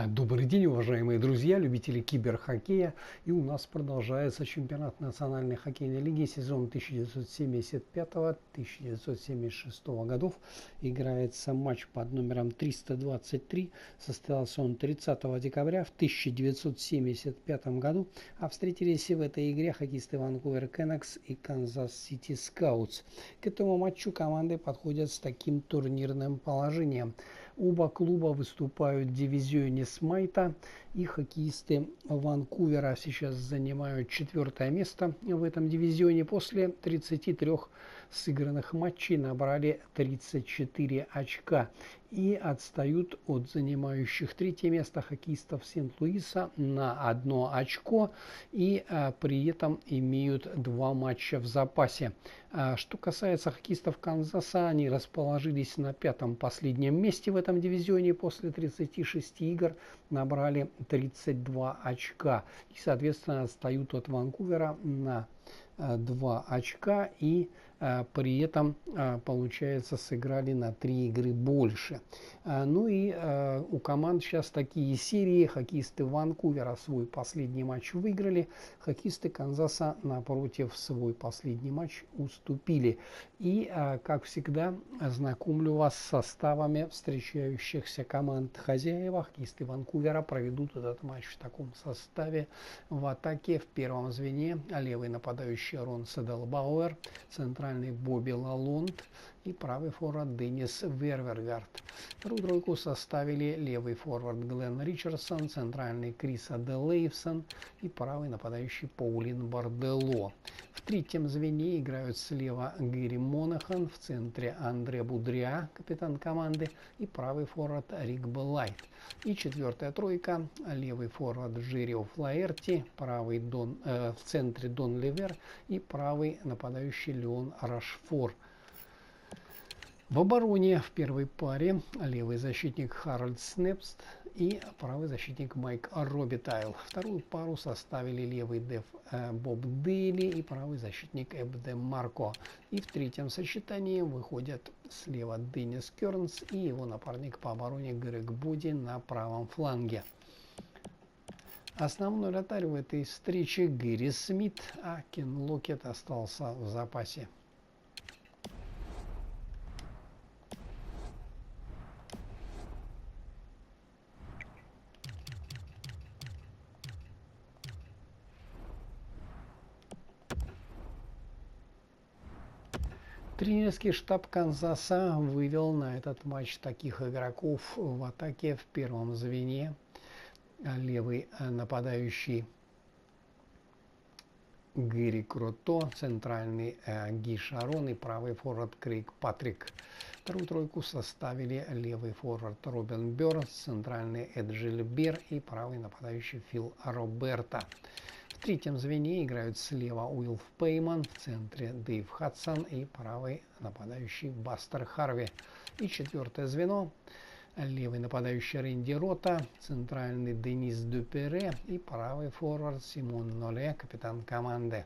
Добрый день, уважаемые друзья, любители киберхоккея. И у нас продолжается чемпионат Национальной хоккейной лиги сезон 1975-1976 годов. Играется матч под номером 323. Состоялся он 30 декабря в 1975 году. А встретились в этой игре хоккеисты Vancouver Canucks и Kansas City Scouts. К этому матчу команды подходят с таким турнирным положением. Оба клуба выступают в дивизионе Смайта, и хоккеисты Ванкувера сейчас занимают 4-е место в этом дивизионе. После 33 сыгранных матчей набрали 34 очка и отстают от занимающих 3-е место хоккеистов Сент-Луиса на 1 очко и при этом имеют 2 матча в запасе. Что касается хоккеистов Канзаса, они расположились на 5-м последнем месте в этом дивизионе. После 36 игр набрали 32 очка и, соответственно, отстают от Ванкувера на 2 очка и при этом, получается, сыграли на 3 игры больше. Ну и у команд сейчас такие серии. Хоккеисты Ванкувера свой последний матч выиграли. Хоккеисты Канзаса, напротив, свой последний матч уступили. И, как всегда, знакомлю вас с составами встречающихся команд. Хозяева, хоккеисты Ванкувера, проведут этот матч в таком составе. В атаке в первом звене левый нападающий Рон Седелбауэр, центральный Бобби Лалонд и правый форвард Деннис Вервергард. Вторую тройку составили левый форвард Глен Ричардсон, центральный Крис Аделейвсон и правый нападающий Паулин Бардело. В третьем звене играют слева Гэри Монахан, в центре Андре Будриа, капитан команды, и правый форвард Рик Белайт. И 4-я тройка: левый форвард Джеррио Флаерти, правый в центре Дон Ливер и правый нападающий Леон Рашфор. В обороне в первой паре левый защитник Харальд Снепст и правый защитник Майк Робитайл. Вторую пару составили левый деф Боб Дейли и правый защитник Эбде Марко. И в третьем сочетании выходят слева Деннис Кернс и его напарник по обороне Грег Боди на правом фланге. Основной вратарь в этой встрече Гэри Смит, а Кен Локет остался в запасе. Тренерский штаб Канзаса вывел на этот матч таких игроков в атаке в первом звене: левый нападающий Гэри Крото, центральный Ги Шарон и правый форвард Крейг Патрик. Вторую тройку составили левый форвард Робин Бёрнс, центральный Эд Жильбер и правый нападающий Фил Роберта. В третьем звене играют слева Уилф Пейман, в центре Дэйв Хадсон и правый нападающий Бастер Харви. И 4-е звено: левый нападающий Рэнди Рота, центральный Денис Дюпере и правый форвард Симон Ноле, капитан команды.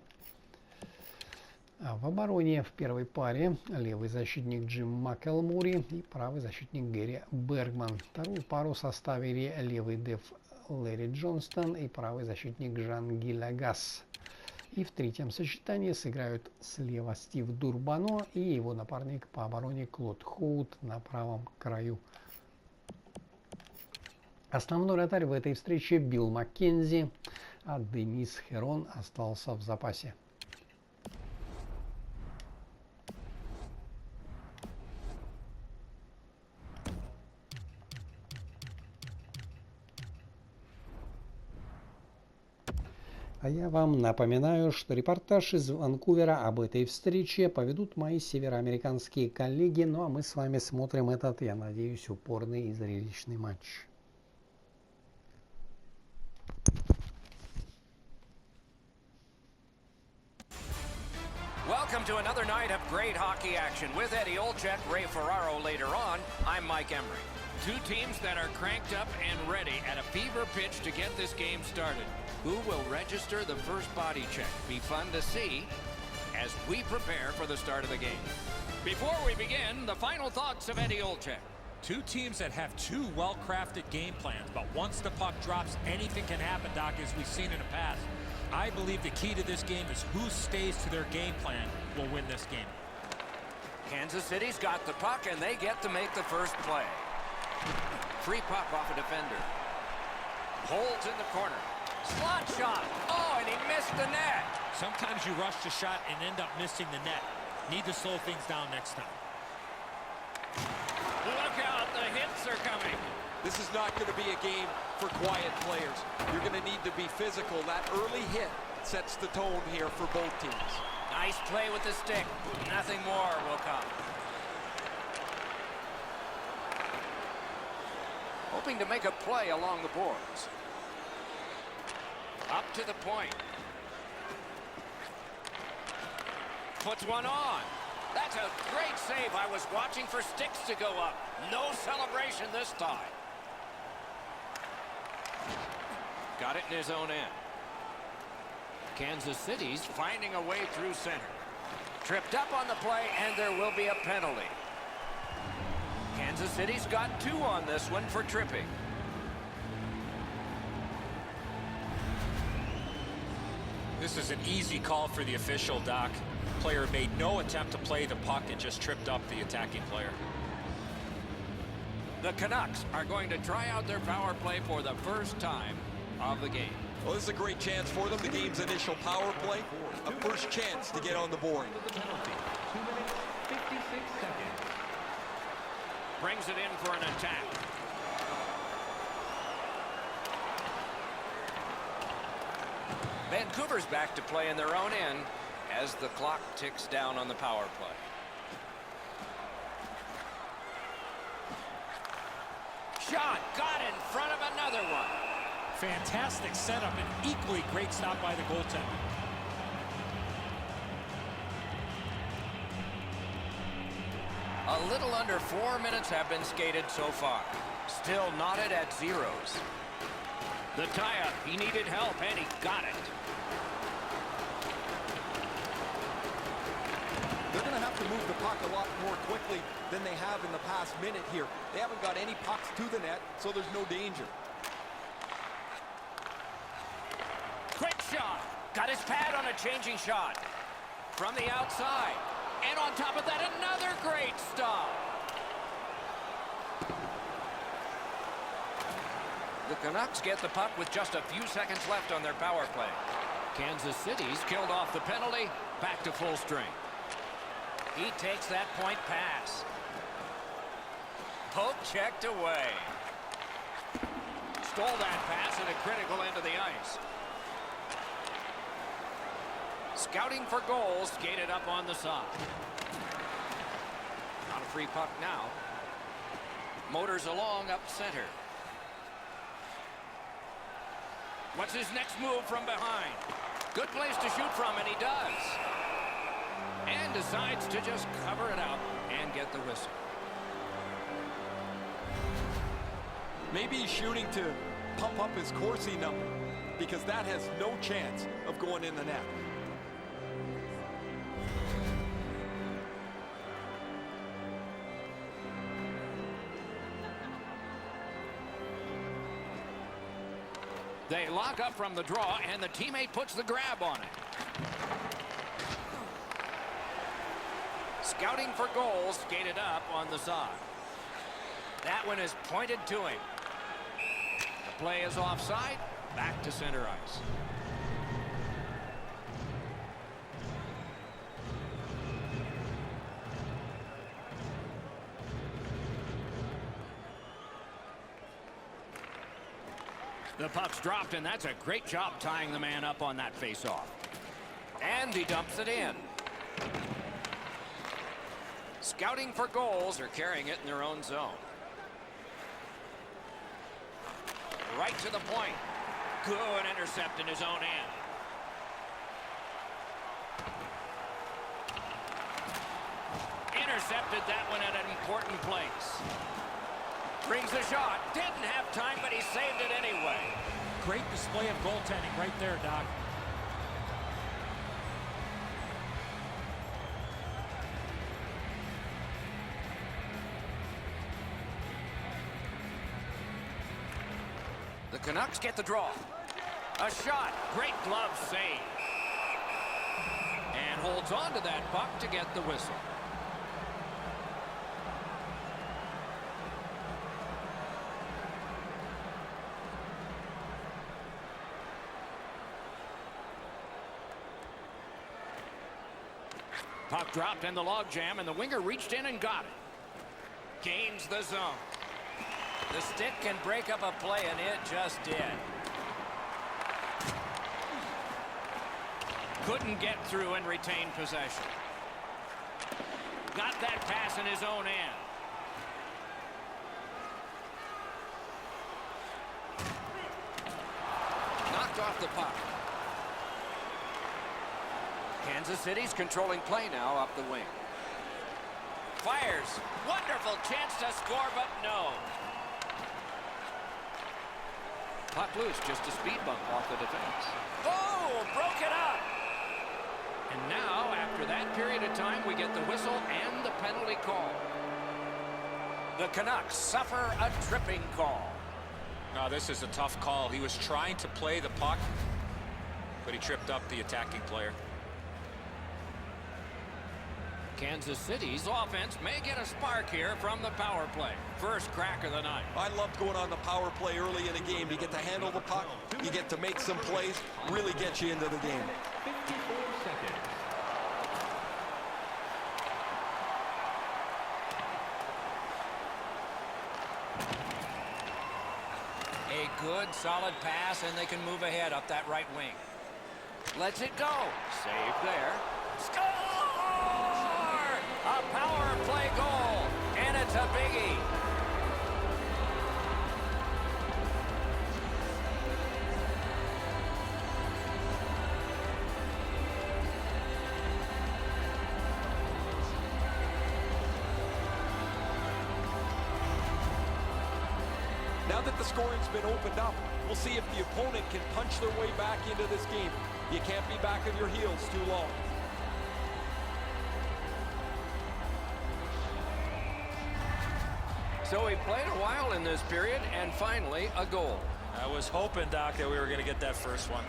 В обороне в первой паре левый защитник Джим Макелмури и правый защитник Гэри Бергман. Вторую пару составили левый деф Лэри Джонстон и правый защитник Жан Гилагас. И в третьем сочетании сыграют слева Стив Дурбано и его напарник по обороне Клод Хоут на правом краю. Основной вратарь в этой встрече Билл Маккензи, а Денис Херон остался в запасе. А я вам напоминаю, что репортаж из Ванкувера об этой встрече поведут мои североамериканские коллеги. Ну а мы с вами смотрим этот, я надеюсь, упорный и зрелищный матч. Welcome to another night of great hockey action with Eddie Olczyk, Ray Ferraro later on. I'm Mike Emery. Two teams that are cranked up and ready at a fever pitch to get this game started. Who will register the first body check? Be fun to see as we prepare for the start of the game. Before we begin, the final thoughts of Eddie Olczyk. Two teams that have two well-crafted game plans, but once the puck drops, anything can happen, Doc, as we've seen in the past. I believe the key to this game is who stays to their game plan will win this game. Kansas City's got the puck, and they get to make the first play. Free puck off a defender. Holds in the corner. Slot shot. Oh, and he missed the net. Sometimes you rush the shot and end up missing the net. Need to slow things down next time. Look out, the hits are coming. This is not going to be a game for quiet players. You're going to need to be physical. That early hit sets the tone here for both teams. Nice play with the stick. Nothing more will come. Hoping to make a play along the boards. Up to the point. Puts one on. That's a great save. I was watching for sticks to go up. No celebration this time. Got it in his own end. Kansas City's finding a way through center. Tripped up on the play, and there will be a penalty. Kansas City's got 2 on this one for tripping. This is an easy call for the official, Doc. Player made no attempt to play the puck and just tripped up the attacking player. The Canucks are going to try out their power play for the first time of the game. Well, this is a great chance for them. The game's initial power play. A first chance to get on the board. 2 minutes, 56 seconds. Brings it in for an attack. Vancouver's back to play in their own end as the clock ticks down on the power play. Shot got in front of another one. Fantastic setup and equally great stop by the goaltender. A little under 4 minutes have been skated so far. Still knotted at zeros. The tie-up, he needed help, and he got it. They're going to have to move the puck a lot more quickly than they have in the past minute here. They haven't got any pucks to the net, so there's no danger. Quick shot. Got his pad on a changing shot. From the outside. And on top of that, another great stop. The Canucks get the puck with just a few seconds left on their power play. Kansas City's killed off the penalty. Back to full strength. He takes that point pass. Poke checked away. Stole that pass at a critical end of the ice. Scouting for goals, skated up on the side. On a free puck now. Motors along up center. What's his next move from behind? Good place to shoot from, and he does. And decides to just cover it out and get the whistle. Maybe he's shooting to pump up his Corsi number, because that has no chance of going in the net. They lock up from the draw, and the teammate puts the grab on it. Scouting for goals, skated up on the side. That one is pointed to him. The play is offside. Back to center ice. The puck's dropped, and that's a great job tying the man up on that faceoff. And he dumps it in. Scouting for goals, are carrying it in their own zone. Right to the point. Good intercept in his own end. Intercepted that one at an important place. Brings the shot. Didn't have time, but he saved it anyway. Great display of goaltending right there, Doc. The Canucks get the draw. A shot. Great glove save. And holds on to that puck to get the whistle. Puck dropped in the logjam, and the winger reached in and got it. Gains the zone. The stick can break up a play, and it just did. Couldn't get through and retain possession. Got that pass in his own end. Knocked off the puck. Kansas City's controlling play now up the wing. Fires. Wonderful chance to score, but no. Puck loose, just a speed bump off the defense. Oh, broke it up. And now, after that period of time, we get the whistle and the penalty call. The Canucks suffer a tripping call. No, this is a tough call. He was trying to play the puck, but he tripped up the attacking player. Kansas City's offense may get a spark here from the power play. First crack of the night. I love going on the power play early in a game. You get to handle the puck, you get to make some plays, really get you into the game. 54 seconds. A good, solid pass, and they can move ahead up that right wing. Lets it go. Save there. Score! A power play goal, and it's a biggie. Now that the scoring's been opened up, we'll see if the opponent can punch their way back into this game. You can't be back on your heels too long. So he played a while in this period, and finally a goal. I was hoping, Doc, that we were going to get that first one.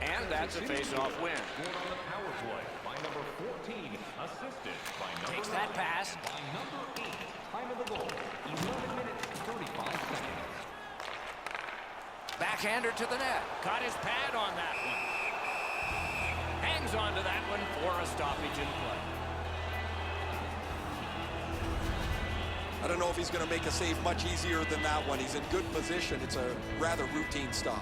And that's a face-off win. Scored on the power play by number 14, assisted by number Takes that 9, pass. by number 8. Time of the goal, 11 minutes, 35 seconds. Backhander to the net. Got his pad on that one. Hangs on to that one for a stoppage in play. I don't know if he's going to make a save much easier than that one. He's in good position. It's a rather routine stop.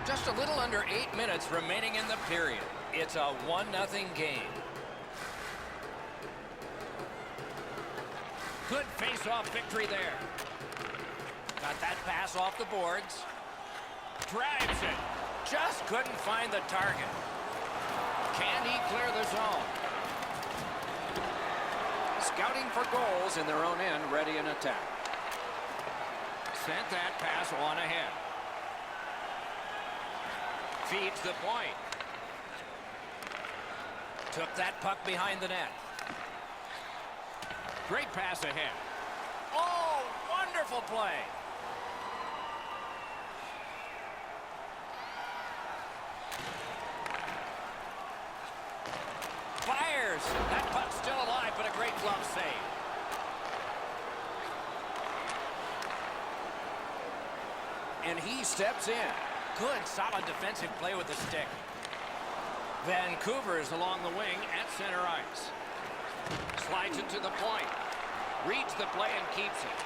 Just a little under 8 minutes remaining in the period. It's a 1-0 game. Good face-off victory there. Got that pass off the boards. Drives it. Just couldn't find the target. Can he clear the zone? Scouting for goals in their own end, ready in attack. Sent that pass on ahead. Feeds the point. Took that puck behind the net. Great pass ahead. Oh, wonderful play. Fires. That puck's still alive, but a great glove save. And he steps in. Good, solid defensive play with the stick. Vancouver is along the wing at center ice. Slides it to the point. Reads the play and keeps it.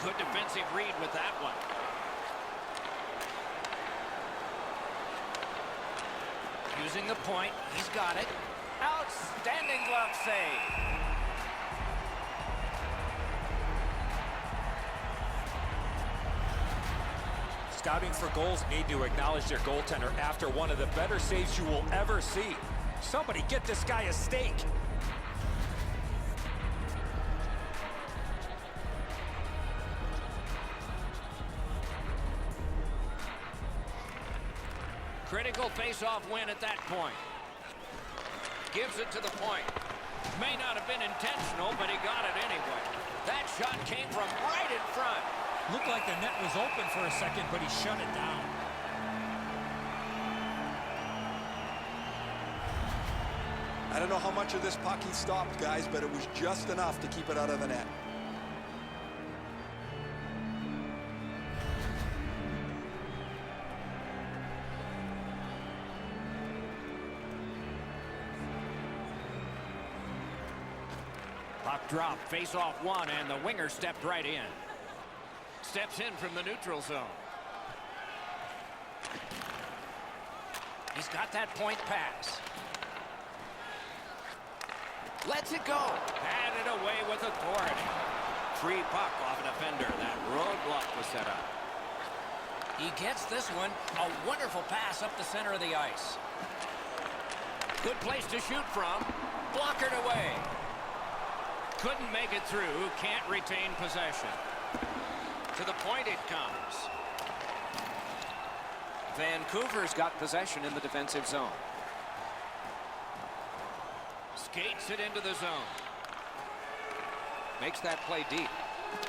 Good defensive read with that one. Using the point. He's got it. Outstanding glove save. Scouting for goals need to acknowledge their goaltender after one of the better saves you will ever see. Somebody get this guy a steak. Critical face-off win at that point. Gives it to the point. been intentional, but he got it anyway. That shot came from right in front. Looked like the net was open for a second, but he shut it down. I don't know how much of this puck he stopped, guys, but it was just enough to keep it out of the net. Puck drop, face off one, and the winger stepped right in. Steps in from the neutral zone. He's got that point pass. Lets it go. Had it away with authority. Free puck off a defender. That roadblock was set up. He gets this one. A wonderful pass up the center of the ice. Good place to shoot from. Blockered away. Couldn't make it through. Can't retain possession. To the point it comes. Vancouver's got possession in the defensive zone. Skates it into the zone. Makes that play deep.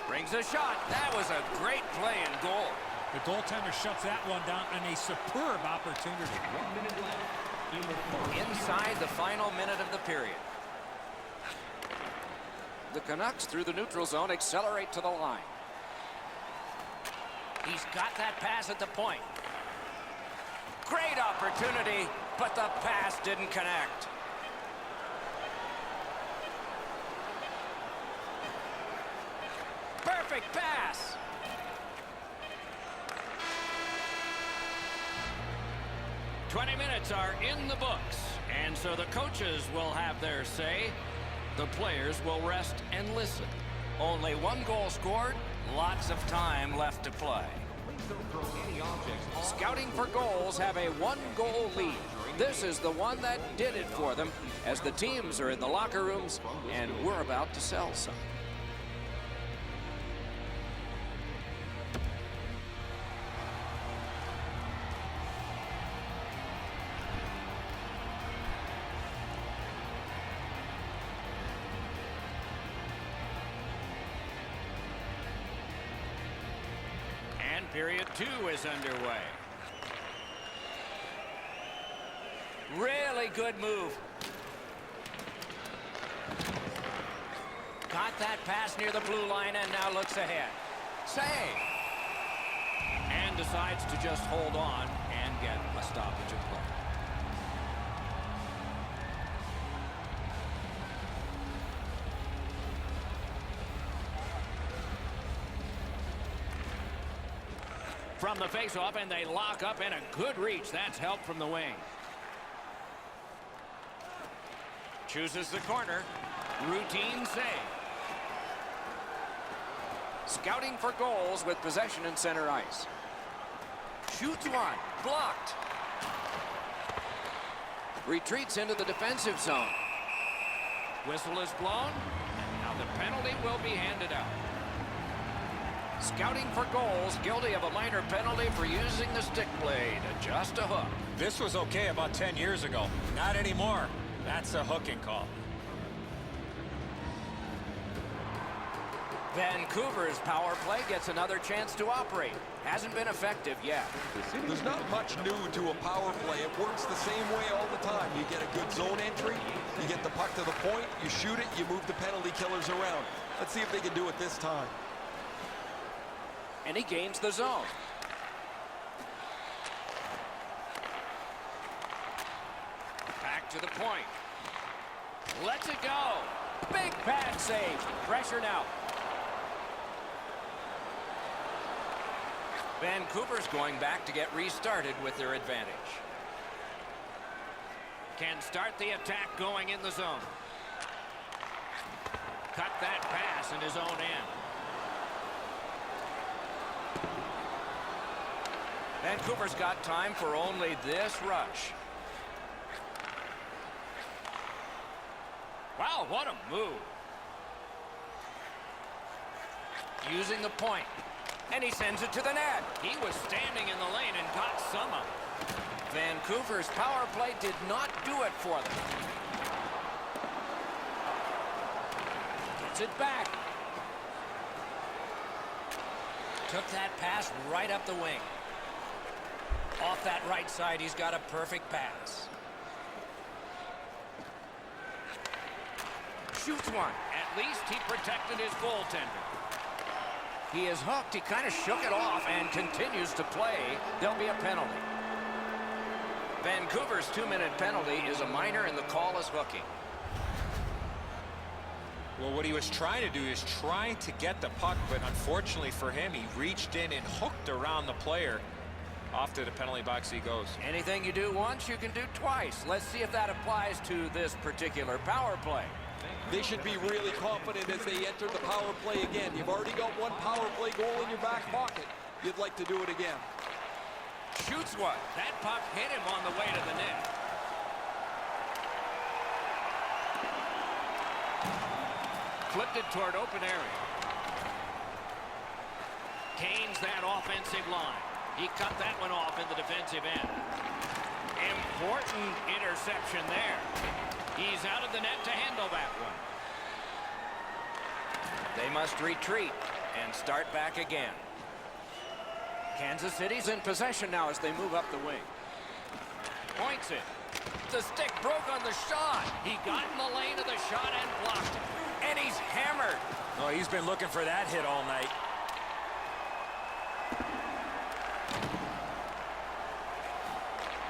Brings a shot. That was a great play and goal. The goaltender shuts that one down on a superb opportunity. 1 minute left. Inside the final minute of the period. The Canucks, through the neutral zone, accelerate to the line. He's got that pass at the point. Great opportunity, but the pass didn't connect. Perfect pass. "20 minutes are in the books, and so the coaches will have their say. The players will rest and listen. Only one goal scored, lots of time left to play." Please don't throw any objects on. Scouting for goals have a one-goal lead. This is the one that did it for them, as the teams are in the locker rooms, and we're about to sell some. Period 2 is underway. Really good move. Got that pass near the blue line and now looks ahead. Save. And decides to just hold on and get a stoppage of play. From the face-off, and they lock up, and a good reach. That's help from the wing. Chooses the corner. Routine save. Scouting for goals with possession in center ice. Shoots one. Blocked. Retreats into the defensive zone. Whistle is blown. And now the penalty will be handed out. Scouting for goals, guilty of a minor penalty for using the stick blade. Just a hook. This was okay about 10 years ago. Not anymore. That's a hooking call. Vancouver's power play gets another chance to operate. Hasn't been effective yet. There's not much new to a power play. It works the same way all the time. You get a good zone entry, you get the puck to the point, you shoot it, you move the penalty killers around. Let's see if they can do it this time. And he gains the zone. Back to the point. Lets it go. Big pad save. Pressure now. Vancouver's going back to get restarted with their advantage. Can start the attack going in the zone. Cut that pass in his own end. Vancouver's got time for only this rush. Wow, what a move. Using the point. And he sends it to the net. He was standing in the lane and got some of it. Vancouver's power play did not do it for them. Gets it back. Took that pass right up the wing. Off that right side, he's got a perfect pass. Shoots one. At least he protected his goaltender. He is hooked. He kind of shook it off and continues to play. There'll be a penalty. Vancouver's 2-minute penalty is a minor, and the call is hooking. Well, what he was trying to do is trying to get the puck, but unfortunately for him, he reached in and hooked around the player. Off to the penalty box he goes. Anything you do once, you can do twice. Let's see if that applies to this particular power play. They should be really confident as they enter the power play again. You've already got one power play goal in your back pocket. You'd like to do it again. Shoots one. That puck hit him on the way to the net. Flipped it toward open area. Canes that offensive line. He cut that one off in the defensive end. Important interception there. He's out of the net to handle that one. They must retreat and start back again. Kansas City's in possession now as they move up the wing. Points it. The stick broke on the shot. He got in the lane of the shot and blocked it. And he's hammered. Oh, he's been looking for that hit all night.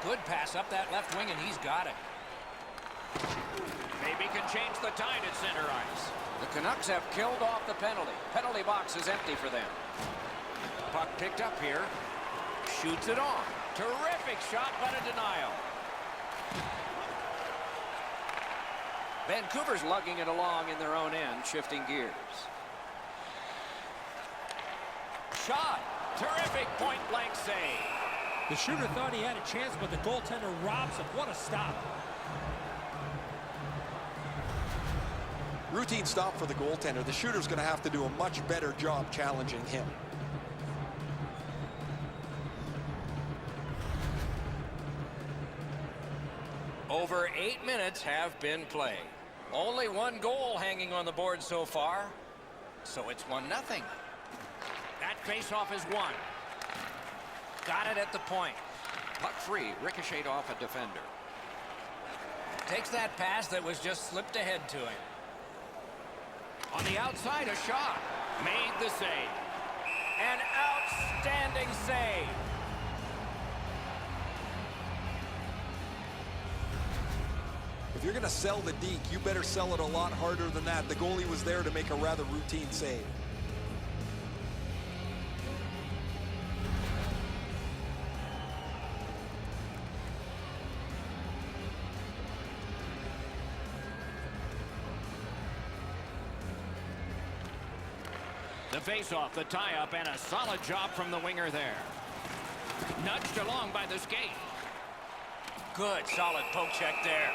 Good pass up that left wing, and he's got it. Maybe can change the tide at center ice. The Canucks have killed off the penalty. Penalty box is empty for them. Puck picked up here. Shoots it on. Terrific shot, but a denial. Vancouver's lugging it along in their own end, shifting gears. Shot. Terrific point-blank save. The shooter thought he had a chance, but the goaltender robs him. What a stop. Routine stop for the goaltender. The shooter's going to have to do a much better job challenging him. Over 8 minutes have been played. Only one goal hanging on the board so far. So it's 1-0. That faceoff is won. Got it at the point. Puck free, ricocheted off a defender. Takes that pass that was just slipped ahead to him. On the outside, a shot. Made the save. An outstanding save. If you're going to sell the deke, you better sell it a lot harder than that. The goalie was there to make a rather routine save. The face-off, the tie-up, and a solid job from the winger there. Nudged along by the skate. Good, solid poke check there.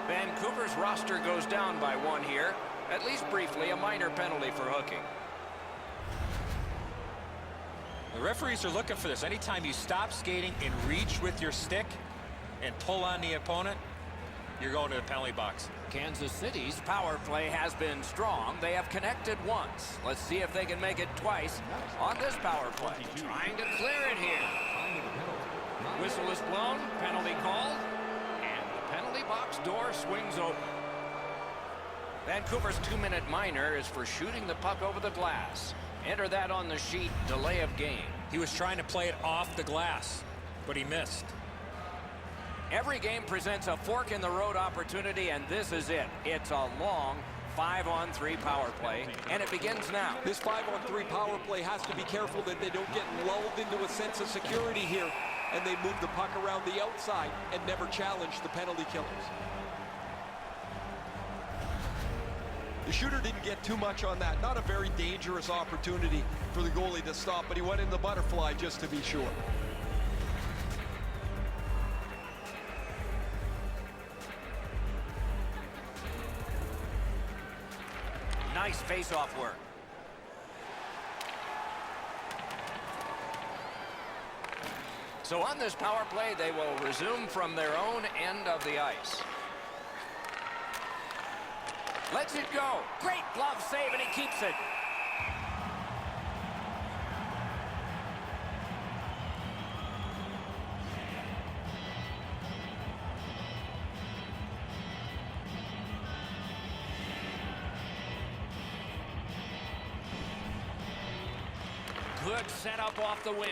Vancouver's roster goes down by 1 here. At least briefly, a minor penalty for hooking. The referees are looking for this. Anytime you stop skating and reach with your stick and pull on the opponent, you're going to the penalty box. Kansas City's power play has been strong. They have connected once. Let's see if they can make it twice on this power play. Trying to clear it here. Whistle is blown, penalty called, and the penalty box door swings open. Vancouver's 2-minute minor is for shooting the puck over the glass. Enter that on the sheet, delay of game. He was trying to play it off the glass, but he missed. Every game presents a fork-in-the-road opportunity, and this is it. It's a long 5-on-3 power play, and it begins now. This 5-on-3 power play has to be careful that they don't get lulled into a sense of security here, and they move the puck around the outside and never challenge the penalty killers. The shooter didn't get too much on that. Not a very dangerous opportunity for the goalie to stop, but he went in the butterfly just to be sure. Nice face-off work. So on this power play, they will resume from their own end of the ice. Lets it go. Great glove save, and he keeps it. Good setup off the wing.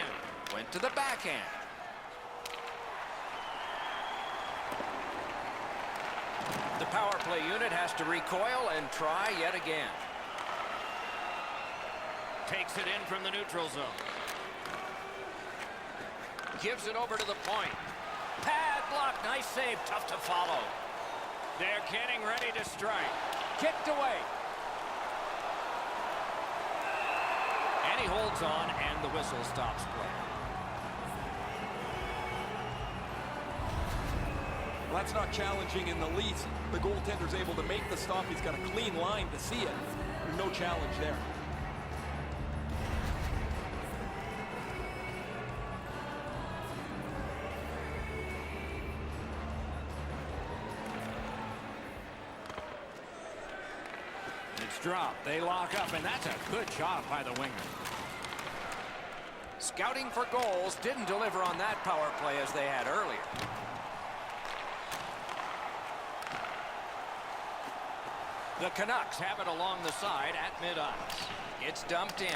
Went to the backhand. The power play unit has to recoil and try yet again. Takes it in from the neutral zone. Gives it over to the point. Pad block. Nice save. Tough to follow. They're getting ready to strike. Kicked away. And he holds on, and the whistle stops play. Well, that's not challenging in the least. The goaltender's able to make the stop. He's got a clean line to see it. No challenge there. It's dropped. They lock up, and that's a good job by the winger. Scouting for goals, didn't deliver on that power play as they had earlier. The Canucks have it along the side at mid-ice. It's dumped in.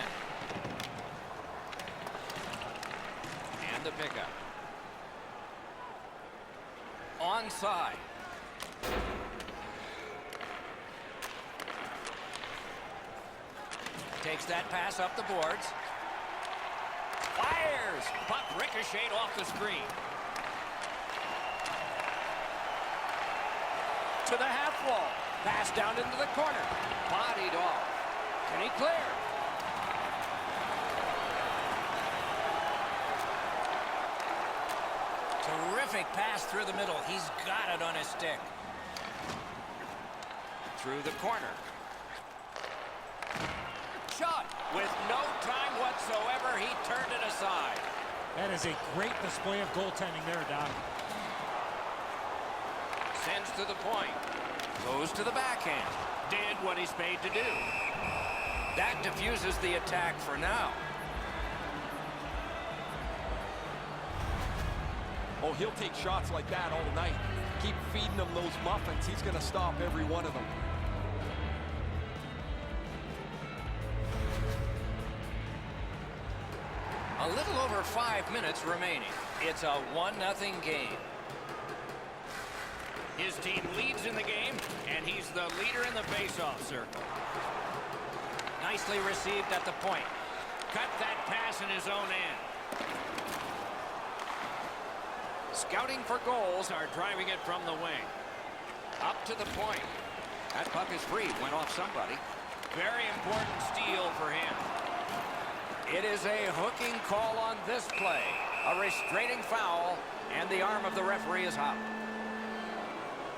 And the pickup. Onside. Takes that pass up the boards. Fires! Puck ricocheted off the screen. To the half wall. Pass down into the corner. Bodied off. Can he clear? Terrific pass through the middle. He's got it on his stick. Through the corner. Shot. With no time whatsoever, he turned it aside. That is a great display of goaltending there, Doc. Sends to the point. Goes to the backhand. Did what he's paid to do. That diffuses the attack for now. Oh, he'll take shots like that all night. Keep feeding him those muffins. He's going to stop every one of them. A little over 5 minutes remaining. It's a 1-0 game. His team leads in the game, and he's the leader in the faceoff circle. Nicely received at the point. Cut that pass in his own end. Scouting for goals are driving it from the wing. Up to the point. That puck is free. Went off somebody. Very important steal for him. It is a hooking call on this play. A restraining foul, and the arm of the referee is out.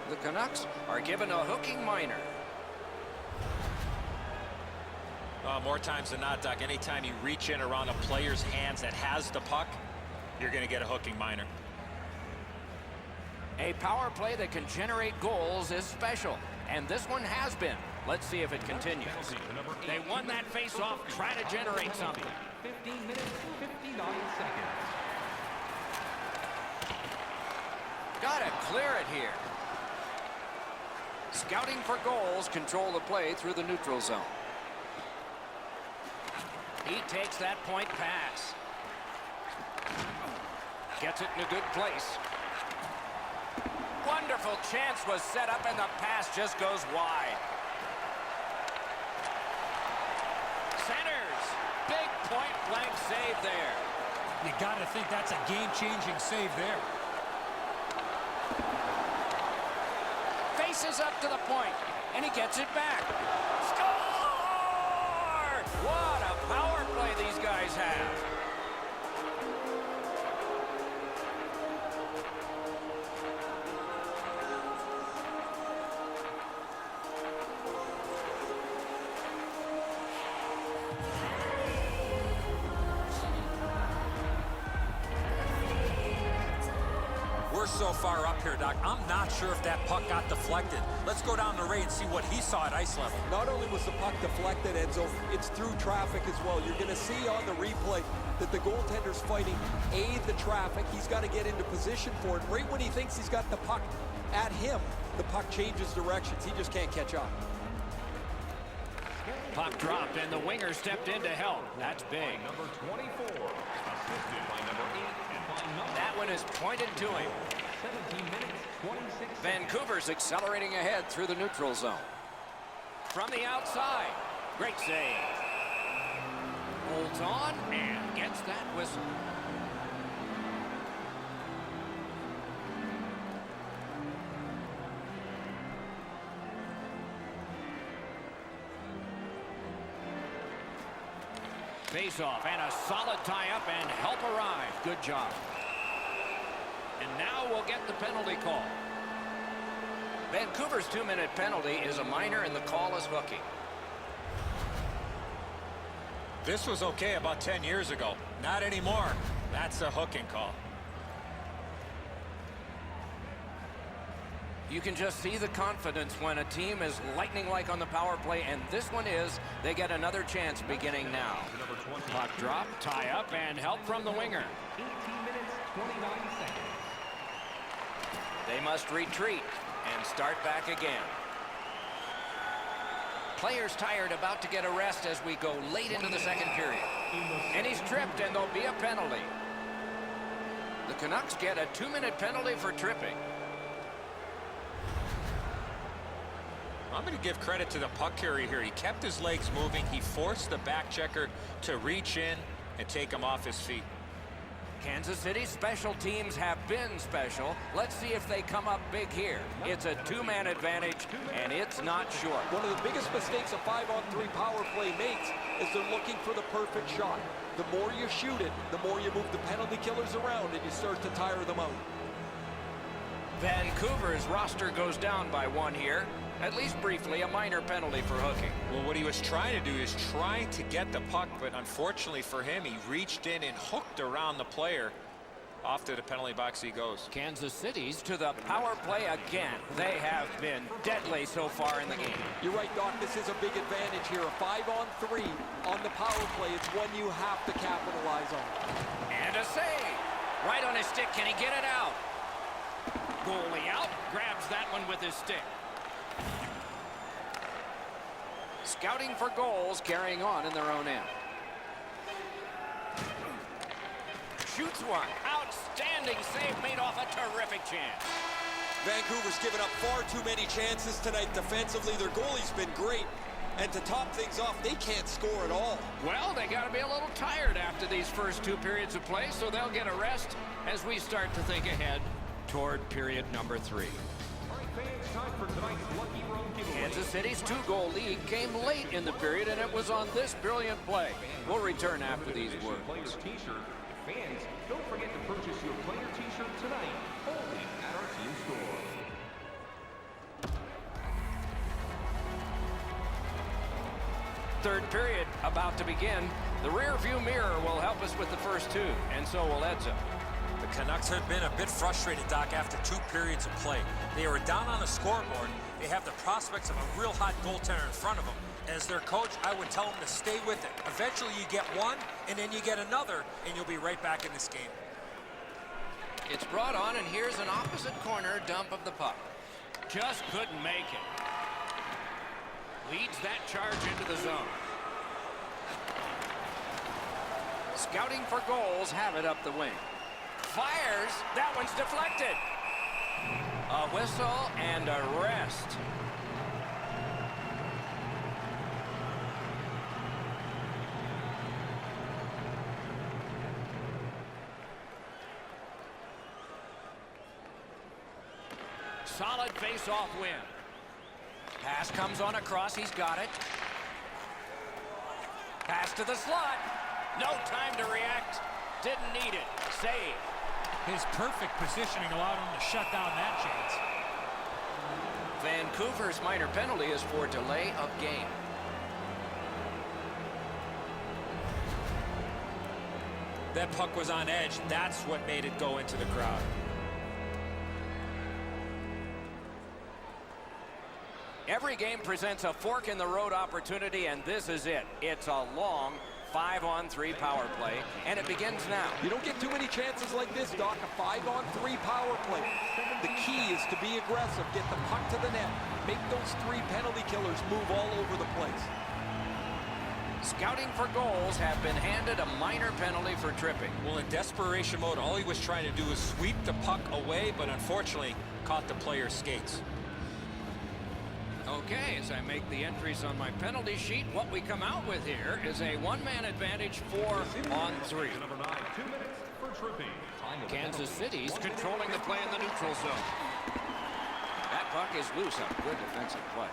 The Canucks are given a hooking minor. More times than not, Doc, anytime you reach in around a player's hands that has the puck, you're going to get a hooking minor. A power play that can generate goals is special, and this one has been. Let's see if it continues. They won that face-off trying to generate something. 15 minutes, 59 seconds. Gotta clear it here. Scouting for goals, control the play through the neutral zone. He takes that point pass. Gets it in a good place. Wonderful chance was set up, and the pass just goes wide. Centers. Big point-blank save there. You got to think that's a game-changing save there. Faces up to the point, and he gets it back. Score! What a power play these guys have. We're so far up here, Doc. I'm not sure if that puck got deflected. Let's go down the Ray and see what he saw at ice level. Not only was the puck deflected, Enzo, it's through traffic as well. You're going to see on the replay that the goaltender's fighting the traffic. He's got to get into position for it. Right when he thinks he's got the puck at him, the puck changes directions. He just can't catch up. Puck dropped, and the winger stepped in to help. That's big. Number 24, assisted by number 8 and by number... That one is pointed to him. 17 minutes, 26 seconds. Vancouver's accelerating ahead through the neutral zone. From the outside. Great save. Holds on and gets that whistle. Face-off and a solid tie-up and help arrive. Good job. And now we'll get the penalty call. Vancouver's 2-minute penalty is a minor and the call is hooking. This was okay about 10 years ago. Not anymore. That's a hooking call. You can just see the confidence when a team is lightning like on the power play, and this one is. They get another chance beginning now. Puck drop, tie up, and help from the winger. 18 minutes, 29 seconds. They must retreat and start back again. Players tired, about to get a rest as we go late into the second period. And he's tripped, and there'll be a penalty. The Canucks get a 2-minute penalty for tripping. I'm going to give credit to the puck carrier here. He kept his legs moving. He forced the back checker to reach in and take him off his feet. Kansas City's special teams have been special. Let's see if they come up big here. It's a 2-man advantage, and it's not short. One of the biggest mistakes a 5-on-3 power play makes is they're looking for the perfect shot. The more you shoot it, the more you move the penalty killers around, and you start to tire them out. Vancouver's roster goes down by 1 here. At least briefly, a minor penalty for hooking. Well, what he was trying to do is trying to get the puck, but unfortunately for him, he reached in and hooked around the player. Off to the penalty box he goes. Kansas City's to the power play again. They have been deadly so far in the game. You're right, Doc. This is a big advantage here. A 5-on-3 on the power play. It's one you have to capitalize on. And a save. Right on his stick. Can he get it out? Goalie out. Grabs that one with his stick. Scouting for goals, carrying on in their own end. Shoots one. Outstanding save made off a terrific chance. Vancouver's given up far too many chances tonight defensively. Their goalie's been great. And to top things off, they can't score at all. Well, they got to be a little tired after these first 2 periods of play, so they'll get a rest as we start to think ahead toward period number 3. Fans, time for tonight's Lucky Road giveaway. Kansas City's 2-goal lead came late in the period, and it was on this brilliant play. We'll return after these words. Player t-shirt. Fans, don't forget to purchase your player t-shirt tonight, only at our team store. Third period about to begin. The rear view mirror will help us with the first 2, and so will Edzo. The Canucks have been a bit frustrated, Doc, after 2 periods of play. They were down on the scoreboard. They have the prospects of a real hot goaltender in front of them. As their coach, I would tell them to stay with it. Eventually you get one, and then you get another, and you'll be right back in this game. It's brought on, and here's an opposite corner dump of the puck. Just couldn't make it. Leads that charge into the zone. Scouting for goals, have it up the wing. Fires. That one's deflected. A whistle and a rest. Solid face-off win. Pass comes on across. He's got it. Pass to the slot. No time to react. Didn't need it. Save. His perfect positioning allowed him to shut down that chance. Vancouver's minor penalty is for delay of game. That puck was on edge. That's what made it go into the crowd. Every game presents a fork-in-the-road opportunity, and this is it. It's a long 5-on-3 power play, and it begins now. You don't get too many chances like this, Doc. A 5-on-3 power play. The key is to be aggressive, get the puck to the net, make those 3 penalty killers move all over the place. Scouting for goals have been handed a minor penalty for tripping. Well, in desperation mode, all he was trying to do was sweep the puck away, but unfortunately caught the player's skates. Okay, as I make the entries on my penalty sheet, what we come out with here is a one-man advantage 4-on-3. Number 9, 2 minutes for tripping. Kansas City's controlling the play in the neutral zone. That puck is loose on good defensive play.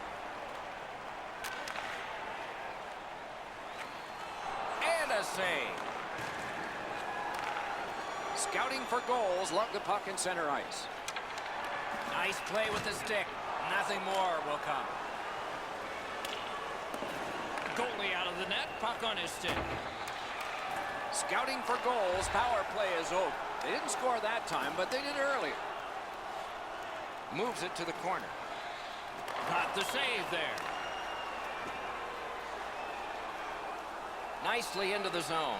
And a save. Scouting for goals, lug the puck in center ice. Nice play with the stick. Nothing more will come. Goalie out of the net, puck on his stick. Scouting for goals, power play is over. They didn't score that time, but they did earlier. Moves it to the corner. Got the save there. Nicely into the zone.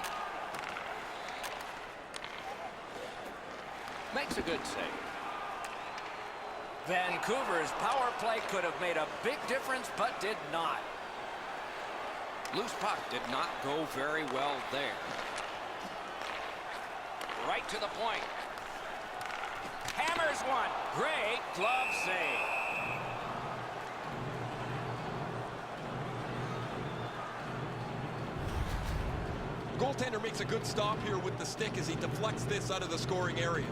Makes a good save. Vancouver's power play could have made a big difference, but did not. Loose puck did not go very well there. Right to the point. Hammers one. Great glove save. Goaltender makes a good stop here with the stick as he deflects this out of the scoring area.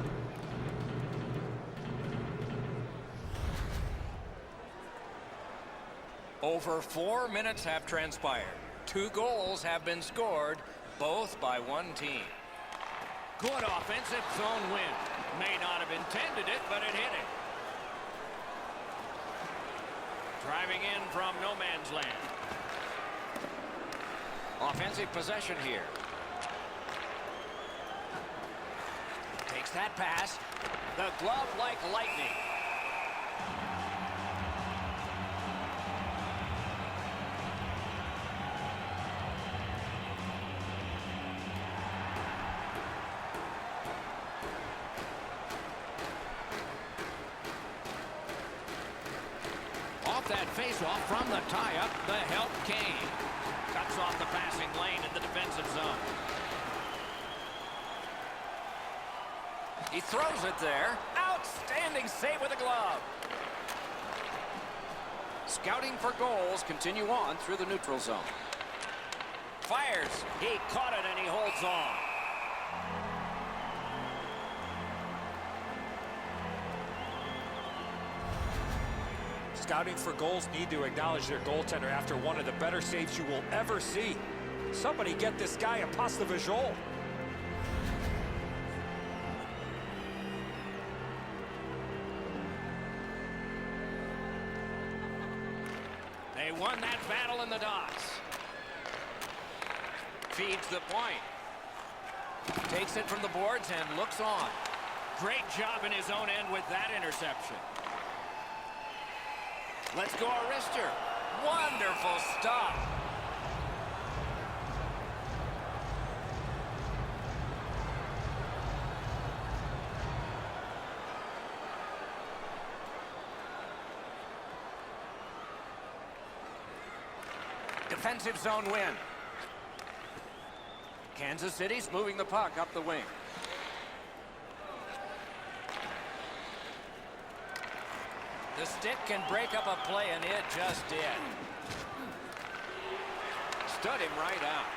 Over 4 minutes have transpired. 2 goals have been scored, both by one team. Good offensive zone win. May not have intended it, but it hit it. Driving in from no man's land. Offensive possession here. Takes that pass. The glove like lightning. Off that face-off from the tie-up, the help came. Cuts off the passing lane in the defensive zone. He throws it there. Outstanding save with a glove. Scouting for goals continue on through the neutral zone. Fires. He caught it and he holds on. Scouting for goals need to acknowledge their goaltender after one of the better saves you will ever see. Somebody get this guy a pass de visual. They won that battle in the docks. Feeds the point. Takes it from the boards and looks on. Great job in his own end with that interception. Let's go, a wrister. Wonderful stop. Defensive zone win. Kansas City's moving the puck up the wing. The stick can break up a play, and it just did. Stood him right out.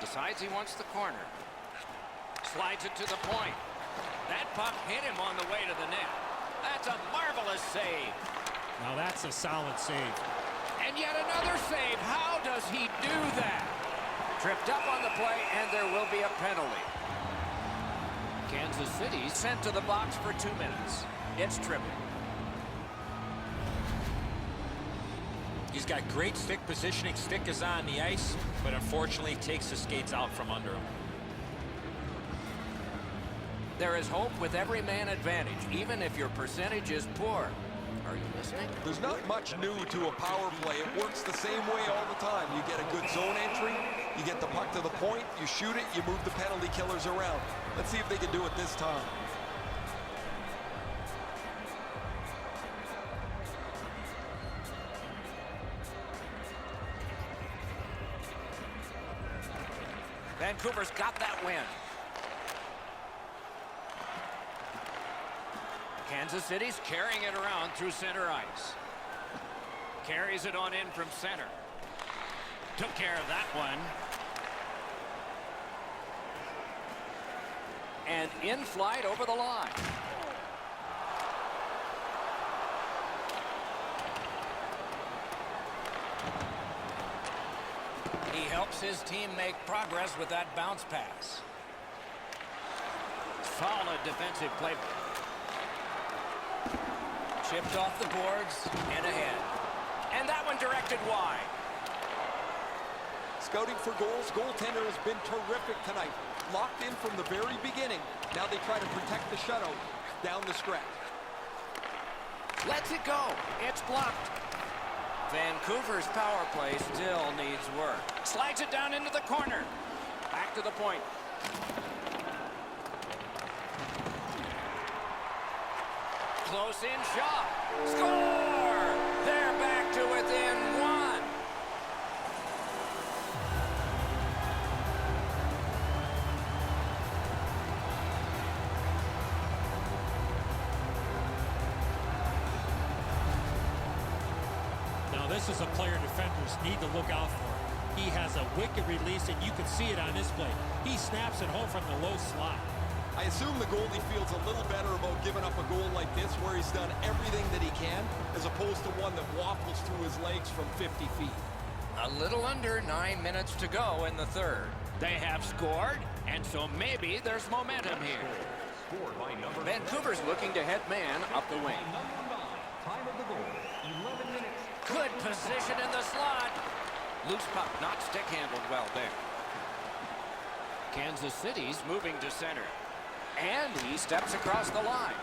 Decides he wants the corner. Slides it to the point. That puck hit him on the way to the net. That's a marvelous save. Now that's a solid save. And yet another save. How does he do that? Tripped up on the play, and there will be a penalty. Kansas City sent to the box for 2 minutes. It's tripping. He's got great stick positioning. Stick is on the ice, but unfortunately takes the skates out from under him. There is hope with every man advantage, even if your percentage is poor. Are you listening? There's not much new to a power play. It works the same way all the time. You get a good zone entry, you get the puck to the point, you shoot it, you move the penalty killers around. Let's see if they can do it this time. Vancouver's got that win. Kansas City's carrying it around through center ice. Carries it on in from center. Took care of that one. And in flight over the line. He helps his team make progress with that bounce pass. Solid defensive play. Chipped off the boards and ahead. And that one directed wide. Scouting for goals, goaltender has been terrific tonight. Locked in from the very beginning. Now they try to protect the shutout down the stretch. Lets it go. It's blocked. Vancouver's power play still needs work. Slides it down into the corner. Back to the point. Close in shot. Score! They're back to within one. Now this is a player defenders need to look out for. He has a wicked release, and you can see it on this play. He snaps it home from the low slot. I assume the goalie feels a little better about giving up a goal like this where he's done everything that he can as opposed to one that waffles through his legs from 50 feet. A little under 9 minutes to go in the third. They have scored, and so maybe there's momentum here. Scored by number Vancouver's looking to head man up the wing. number 9. Time of the goal, 11 minutes. Good position in the slot. Loose puck, not stick handled well there. Kansas City's moving to center. And he steps across the line.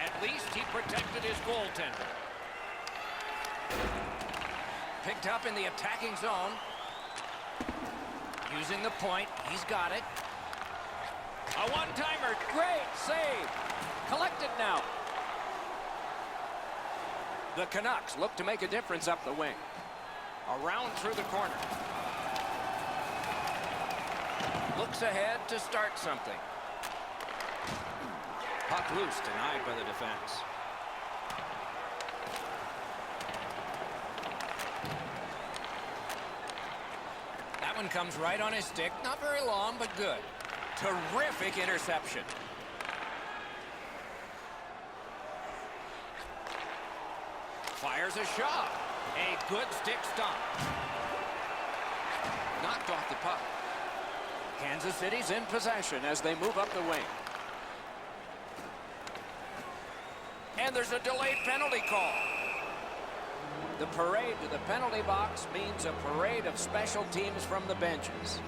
At least he protected his goaltender. Picked up in the attacking zone. Using the point, he's got it. A one-timer, great save. Collected now. The Canucks look to make a difference up the wing. Around through the corner. Looks ahead to start something. Puck loose, denied by the defense. That one comes right on his stick. Not very long, but good. Terrific interception. Fires a shot. A good stick stop. Knocked off the puck. Kansas City's in possession as they move up the wing. And there's a delayed penalty call. The parade to the penalty box means a parade of special teams from the benches.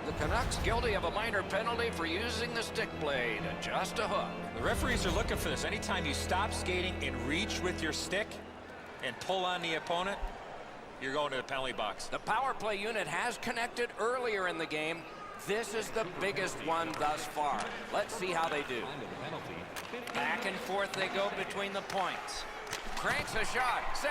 The Canucks guilty of a minor penalty for using the stick blade. Just a hook. The referees are looking for this. Anytime you stop skating and reach with your stick and pull on the opponent, you're going to the penalty box. The power play unit has connected earlier in the game. This is the biggest one thus far. Let's see how they do. Back and forth they go between the points. Cranks a shot. Save.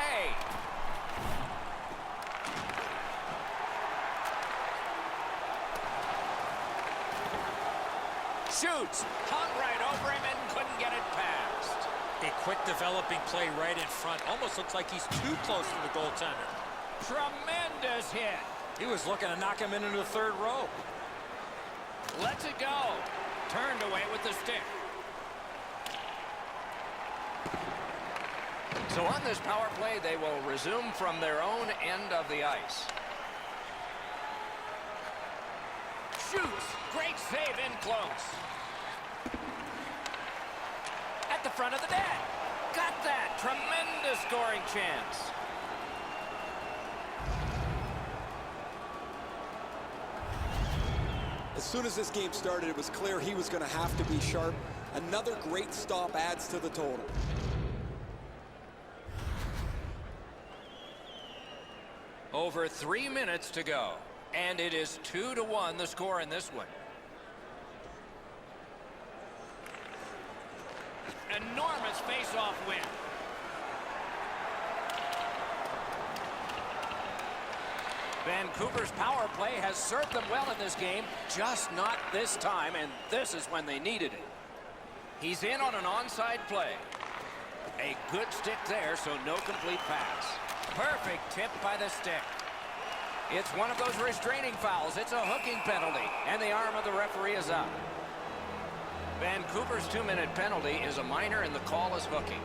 Shoots. Hung right over him and couldn't get it past. A quick developing play right in front. Almost looks like he's too close to the goaltender. Tremendous hit. He was looking to knock him into the third row. Lets it go. Turned away with the stick. So on this power play, they will resume from their own end of the ice. Shoots. Great save in close. At the front of the net. Got that. Tremendous scoring chance. As soon as this game started, it was clear he was going to have to be sharp. Another great stop adds to the total. Over 3 minutes to go. And it is 2-1 the score in this one. Enormous face-off win. Vancouver's power play has served them well in this game, just not this time, and this is when they needed it. He's in on an onside play. A good stick there, so no complete pass. Perfect tip by the stick. It's one of those restraining fouls. It's a hooking penalty, and the arm of the referee is up. Vancouver's 2-minute penalty is a minor, and the call is hooking.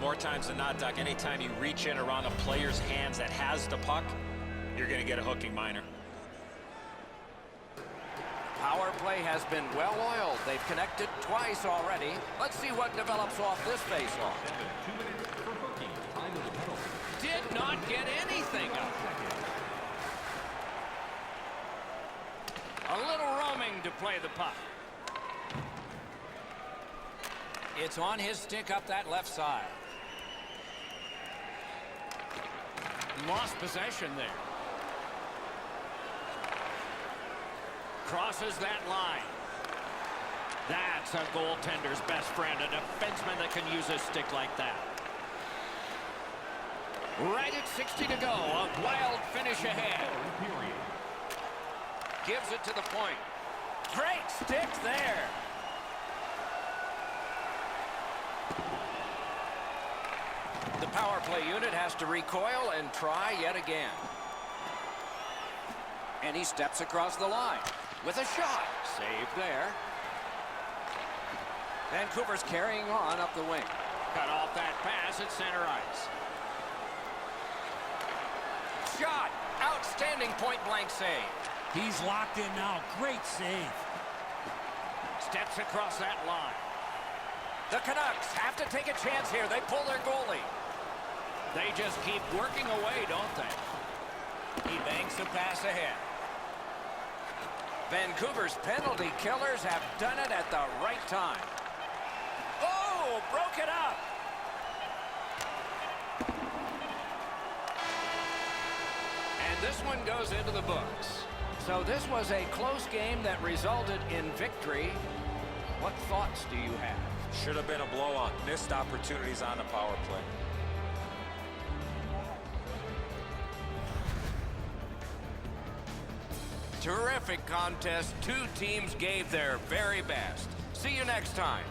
More times than not, Doc, anytime you reach in around a player's hands that has the puck, you're going to get a hooking minor. Power play has been well oiled. They've connected twice already. Let's see what develops off this faceoff. 2 minutes for hooking. Time of the penalty. Did not get anything up. A little roaming to play the puck. It's on his stick up that left side. Lost possession there. Crosses that line. That's a goaltender's best friend, a defenseman that can use his stick like that. Right at 60 to go, a wild finish ahead. Gives it to the point. Great stick there. The power play unit has to recoil and try yet again. And he steps across the line with a shot. Saved there. Vancouver's carrying on up the wing. Cut off that pass at center ice. Shot! Outstanding point-blank save. He's locked in now. Great save. Steps across that line. The Canucks have to take a chance here. They pull their goalie. They just keep working away, don't they? He banks a pass ahead. Vancouver's penalty killers have done it at the right time. Oh, broke it up. And this one goes into the books. So this was a close game that resulted in victory. What thoughts do you have? Should have been a blowout. Missed opportunities on the power play. Terrific contest. Two teams gave their very best. See you next time.